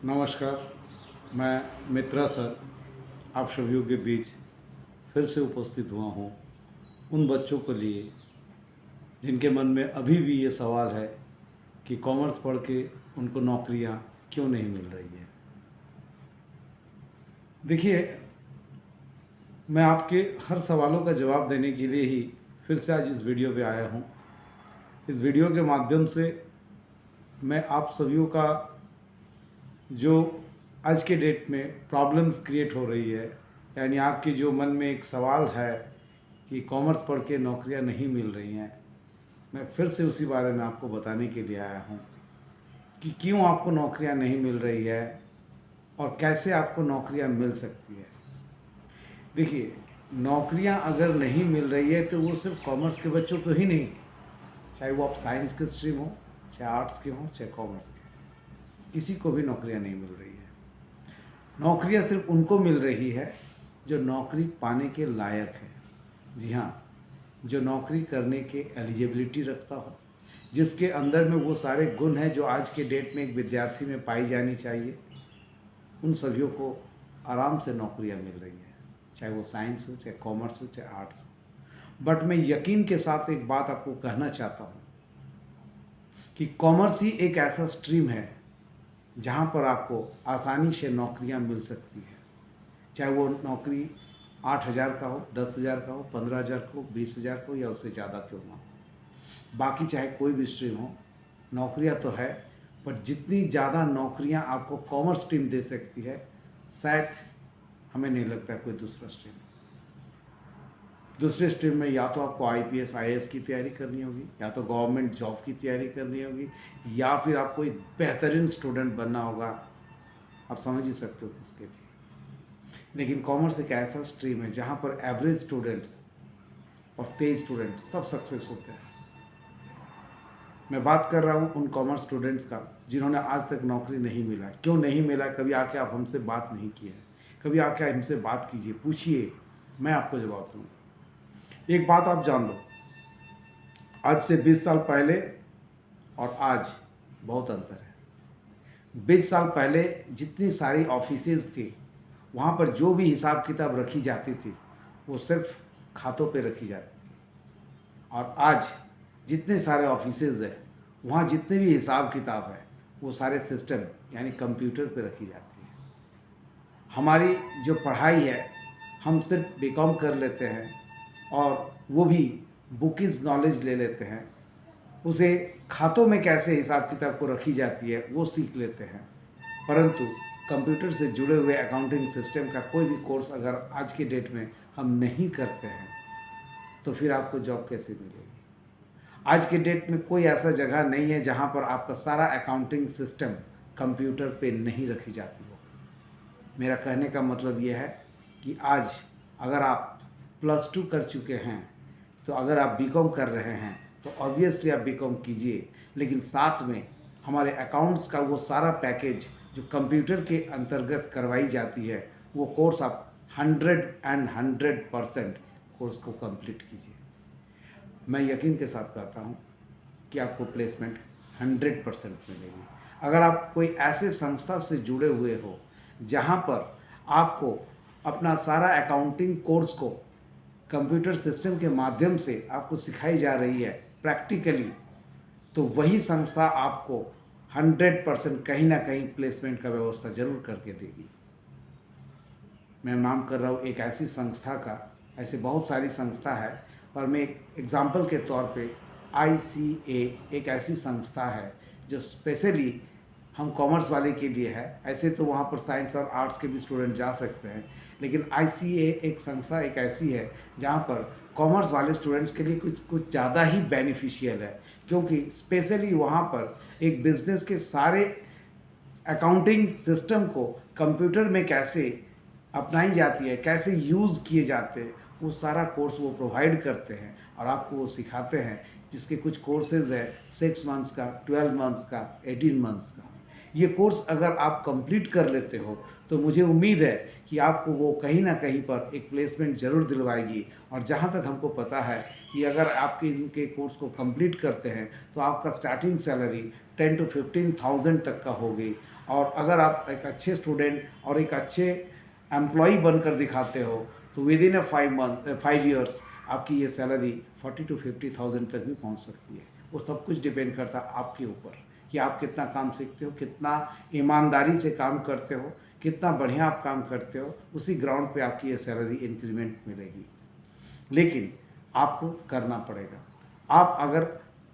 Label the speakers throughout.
Speaker 1: नमस्कार। मैं मित्रा सर आप सभी के बीच फिर से उपस्थित हुआ हूँ उन बच्चों के लिए जिनके मन में अभी भी ये सवाल है कि कॉमर्स पढ़ के उनको नौकरियाँ क्यों नहीं मिल रही है। देखिए, मैं आपके हर सवालों का जवाब देने के लिए ही फिर से आज इस वीडियो पे आया हूँ। इस वीडियो के माध्यम से मैं आप सभी का जो आज के डेट में प्रॉब्लम्स क्रिएट हो रही है, यानी आपके जो मन में एक सवाल है कि कॉमर्स पढ़ के नौकरियां नहीं मिल रही हैं, मैं फिर से उसी बारे में आपको बताने के लिए आया हूं कि क्यों आपको नौकरियां नहीं मिल रही है और कैसे आपको नौकरियां मिल सकती है। देखिए, नौकरियां अगर नहीं मिल रही है तो वो सिर्फ कॉमर्स के बच्चों को ही नहीं, चाहे वो आप साइंस के स्ट्रीम हो, चाहे आर्ट्स के हों, चाहे कॉमर्स के, किसी को भी नौकरियां नहीं मिल रही है। नौकरियां सिर्फ उनको मिल रही है जो नौकरी पाने के लायक है। जी हाँ, जो नौकरी करने के एलिजिबिलिटी रखता हो, जिसके अंदर में वो सारे गुण हैं जो आज के डेट में एक विद्यार्थी में पाई जानी चाहिए, उन सभी को आराम से नौकरियां मिल रही हैं, चाहे वो साइंस हो, चाहे कॉमर्स हो, चाहे आर्ट्स हो। बट मैं यकीन के साथ एक बात आपको कहना चाहता हूँ कि कॉमर्स ही एक ऐसा स्ट्रीम है जहाँ पर आपको आसानी से नौकरियाँ मिल सकती है, चाहे वो नौकरी 8,000 का हो, 10,000 का हो, 15,000 का हो, 20,000 का हो या उससे ज़्यादा क्यों ना हो। बाकी चाहे कोई भी स्ट्रीम हो, नौकरियाँ तो है, पर जितनी ज़्यादा नौकरियाँ आपको कॉमर्स स्ट्रीम दे सकती है, शायद हमें नहीं लगता है कोई दूसरा स्ट्रीम। दूसरे स्ट्रीम में या तो आपको आईपीएस आईएएस की तैयारी करनी होगी, या तो गवर्नमेंट जॉब की तैयारी करनी होगी, या फिर आपको एक बेहतरीन स्टूडेंट बनना होगा। आप समझ ही सकते हो किसके लिए। लेकिन कॉमर्स एक ऐसा स्ट्रीम है जहाँ पर एवरेज स्टूडेंट्स और तेज स्टूडेंट्स सब सक्सेस होते हैं। मैं बात कर रहा हूँ उन कॉमर्स स्टूडेंट्स का जिन्होंने आज तक नौकरी नहीं मिला। क्यों नहीं मिला? कभी आके आप हमसे बात नहीं की है, कभी आके हमसे बात कीजिए, पूछिए, मैं आपको जवाब दूँगा। एक बात आप जान लो, आज से 20 साल पहले और आज बहुत अंतर है। 20 साल पहले जितनी सारी ऑफिसेज थी, वहाँ पर जो भी हिसाब किताब रखी जाती थी वो सिर्फ खातों पे रखी जाती थी। और आज जितने सारे ऑफिसेज हैं, वहाँ जितने भी हिसाब किताब है वो सारे सिस्टम यानी कंप्यूटर पे रखी जाती है। हमारी जो पढ़ाई है, हम सिर्फ बीकॉम कर लेते हैं और वो भी बुकिश नॉलेज ले लेते हैं, उसे खातों में कैसे हिसाब किताब को रखी जाती है वो सीख लेते हैं। परंतु कंप्यूटर से जुड़े हुए अकाउंटिंग सिस्टम का कोई भी कोर्स अगर आज की डेट में हम नहीं करते हैं तो फिर आपको जॉब कैसे मिलेगी। आज के डेट में कोई ऐसा जगह नहीं है जहां पर आपका सारा अकाउंटिंग सिस्टम कंप्यूटर पे नहीं रखी जाती हो। मेरा कहने का मतलब यह है कि आज अगर आप +2 कर चुके हैं, तो अगर आप बीकॉम कर रहे हैं तो ऑब्वियसली आप बीकॉम कीजिए, लेकिन साथ में हमारे अकाउंट्स का वो सारा पैकेज जो कंप्यूटर के अंतर्गत करवाई जाती है, वो कोर्स आप 100% कोर्स को कंप्लीट कीजिए। मैं यकीन के साथ कहता हूँ कि आपको प्लेसमेंट 100% मिलेगी। अगर आप कोई ऐसे संस्था से जुड़े हुए हो जहाँ पर आपको अपना सारा अकाउंटिंग कोर्स को कंप्यूटर सिस्टम के माध्यम से आपको सिखाई जा रही है प्रैक्टिकली, तो वही संस्था आपको 100% कहीं ना कहीं प्लेसमेंट का व्यवस्था जरूर करके देगी। मैं नाम कर रहा हूँ एक ऐसी संस्था का, ऐसे बहुत सारी संस्था है, और मैं एक एग्जाम्पल के तौर पे ICA एक ऐसी संस्था है जो स्पेशली हम कॉमर्स वाले के लिए है। ऐसे तो वहाँ पर साइंस और आर्ट्स के भी स्टूडेंट जा सकते हैं, लेकिन ICA एक संस्था एक ऐसी है जहाँ पर कॉमर्स वाले स्टूडेंट्स के लिए कुछ ज़्यादा ही बेनिफिशियल है, क्योंकि स्पेशली वहाँ पर एक बिजनेस के सारे अकाउंटिंग सिस्टम को कंप्यूटर में कैसे अपनाई जाती है, कैसे यूज़ किए जाते हैं, वो सारा कोर्स वो प्रोवाइड करते हैं और आपको वो सिखाते हैं, जिसके कुछ कोर्सेज है 6 मंथ्स का, 12 मंथ्स का, 18 मंथ्स का। ये कोर्स अगर आप कंप्लीट कर लेते हो तो मुझे उम्मीद है कि आपको वो कहीं ना कहीं पर एक प्लेसमेंट ज़रूर दिलवाएगी। और जहाँ तक हमको पता है कि अगर आपके इनके कोर्स को कंप्लीट करते हैं तो आपका स्टार्टिंग सैलरी 10 to 15,000 तक का होगी। और अगर आप एक अच्छे स्टूडेंट और एक अच्छे एम्प्लॉय बनकर दिखाते हो तो विद इन 5 ईयर्स आपकी ये सैलरी 40 to 50,000 तक भी पहुंच सकती है। वो सब कुछ डिपेंड करता है आपके ऊपर कि आप कितना काम सीखते हो, कितना ईमानदारी से काम करते हो, कितना बढ़िया आप काम करते हो। उसी ग्राउंड पे आपकी ये सैलरी इंक्रीमेंट मिलेगी। लेकिन आपको करना पड़ेगा। आप अगर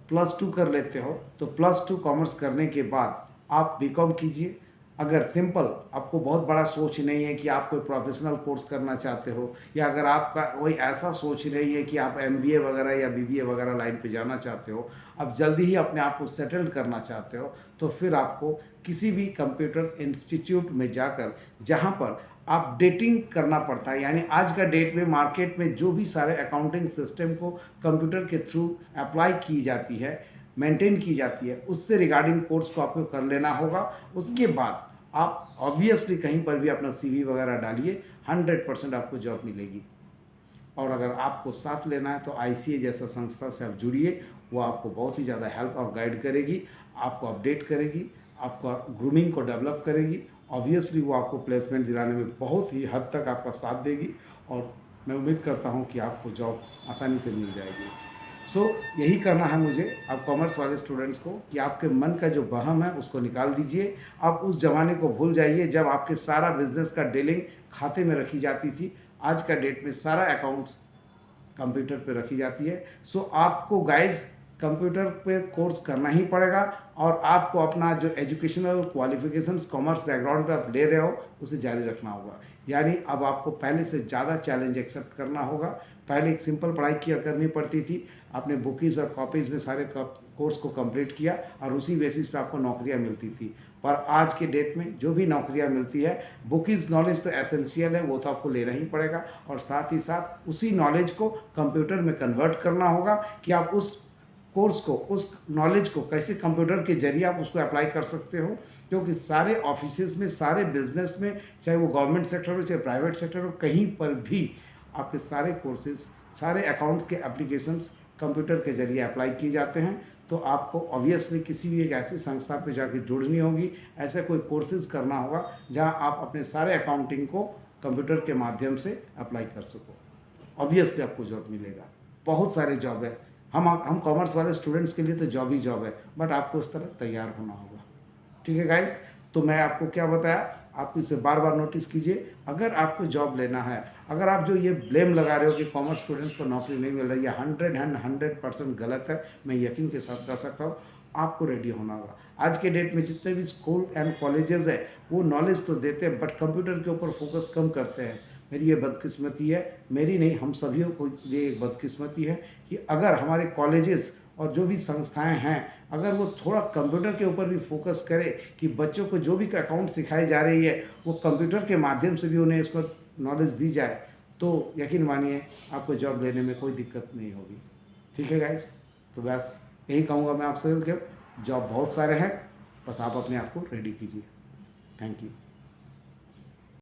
Speaker 1: +2 कर लेते हो तो +2 कॉमर्स करने के बाद आप बीकॉम कीजिए। अगर सिंपल आपको बहुत बड़ा सोच नहीं है कि आप कोई प्रोफेशनल कोर्स करना चाहते हो, या अगर आपका कोई ऐसा सोच नहीं है कि आप MBA वगैरह या BBA वगैरह लाइन पे जाना चाहते हो, आप जल्दी ही अपने आप को सेटल करना चाहते हो, तो फिर आपको किसी भी कंप्यूटर इंस्टीट्यूट में जाकर जहाँ पर अपडेटिंग करना पड़ता है, यानी आज का डेट में मार्केट में जो भी सारे अकाउंटिंग सिस्टम को कंप्यूटर के थ्रू अप्लाई की जाती है, मेंटेन की जाती है, उससे रिगार्डिंग कोर्स को आपको कर लेना होगा। उसके बाद आप ऑब्वियसली कहीं पर भी अपना CV वगैरह डालिए, 100% आपको जॉब मिलेगी। और अगर आपको साथ लेना है तो ICA जैसा संस्था से आप जुड़िए। वो आपको बहुत ही ज़्यादा हेल्प और गाइड करेगी, आपको अपडेट करेगी, आपका ग्रूमिंग को डेवलप करेगी। ऑब्वियसली वो आपको प्लेसमेंट दिलाने में बहुत ही हद तक आपका साथ देगी। और मैं उम्मीद करता हूँ कि आपको जॉब आसानी से मिल जाएगी। यही करना है मुझे आप कॉमर्स वाले स्टूडेंट्स को कि आपके मन का जो वहम है उसको निकाल दीजिए। आप उस ज़माने को भूल जाइए जब आपके सारा बिजनेस का डीलिंग खाते में रखी जाती थी। आज का डेट में सारा अकाउंट्स कंप्यूटर पे रखी जाती है। आपको गाइस कंप्यूटर पे कोर्स करना ही पड़ेगा। और आपको अपना जो एजुकेशनल क्वालिफिकेशंस कॉमर्स बैकग्राउंड पे आप ले रहे हो उसे जारी रखना होगा। यानी अब आपको पहले से ज़्यादा चैलेंज एक्सेप्ट करना होगा। पहले एक सिंपल पढ़ाई किया करनी पड़ती थी, आपने बुकीज़ और कॉपीज़ में सारे कोर्स को कंप्लीट किया और उसी बेसिस पे आपको नौकरियां मिलती थी। पर आज के डेट में जो भी नौकरियां मिलती है, बुकीज़ नॉलेज तो एसेंशियल है, वो तो आपको लेना ही पड़ेगा। और साथ ही साथ उसी नॉलेज को कंप्यूटर में कन्वर्ट करना होगा कि आप उस कोर्स को, उस नॉलेज को कैसे कंप्यूटर के जरिए आप उसको अप्लाई कर सकते हो। क्योंकि सारे ऑफिसेज में, सारे बिजनेस में, चाहे वो गवर्नमेंट सेक्टर हो चाहे प्राइवेट सेक्टर हो, कहीं पर भी आपके सारे कोर्सेज, सारे अकाउंट्स के एप्लीकेशंस कंप्यूटर के जरिए अप्लाई किए जाते हैं। तो आपको ऑब्वियसली किसी भी एक ऐसी संस्था पे जाकर जुड़नी होगी, ऐसे कोई कोर्सेज करना होगा जहां आप अपने सारे अकाउंटिंग को कंप्यूटर के माध्यम से अप्लाई कर सको। ऑब्वियसली आपको जॉब मिलेगा, बहुत सारे जॉब है। हम कॉमर्स वाले स्टूडेंट्स के लिए तो जॉब ही जॉब है, बट आपको उस तरह तैयार होना होगा। ठीक है गाइस, तो मैं आपको क्या बताया, आप इसे बार बार नोटिस कीजिए। अगर आपको जॉब लेना है, अगर आप जो ये ब्लेम लगा रहे हो कि कॉमर्स स्टूडेंट्स को नौकरी नहीं मिल रही है, 100% गलत है। मैं यकीन के साथ कह सकता हूँ, आपको रेडी होना होगा। आज के डेट में जितने भी स्कूल एंड कॉलेजेस है वो नॉलेज तो देते हैं बट कंप्यूटर के ऊपर फोकस कम करते हैं। मेरी ये बदकिस्मती है, मेरी नहीं, हम सभी को ये एक बदकिस्मती है कि अगर हमारे कॉलेजेस और जो भी संस्थाएं हैं, अगर वो थोड़ा कंप्यूटर के ऊपर भी फोकस करें कि बच्चों को जो भी अकाउंट सिखाई जा रही है वो कंप्यूटर के माध्यम से भी उन्हें इसको नॉलेज दी जाए, तो यकीन मानिए आपको जॉब लेने में कोई दिक्कत नहीं होगी। ठीक है गाइस, तो बस यही कहूँगा मैं आपसे कि जॉब बहुत सारे हैं, बस आप अपने आप को रेडी कीजिए। Thank you.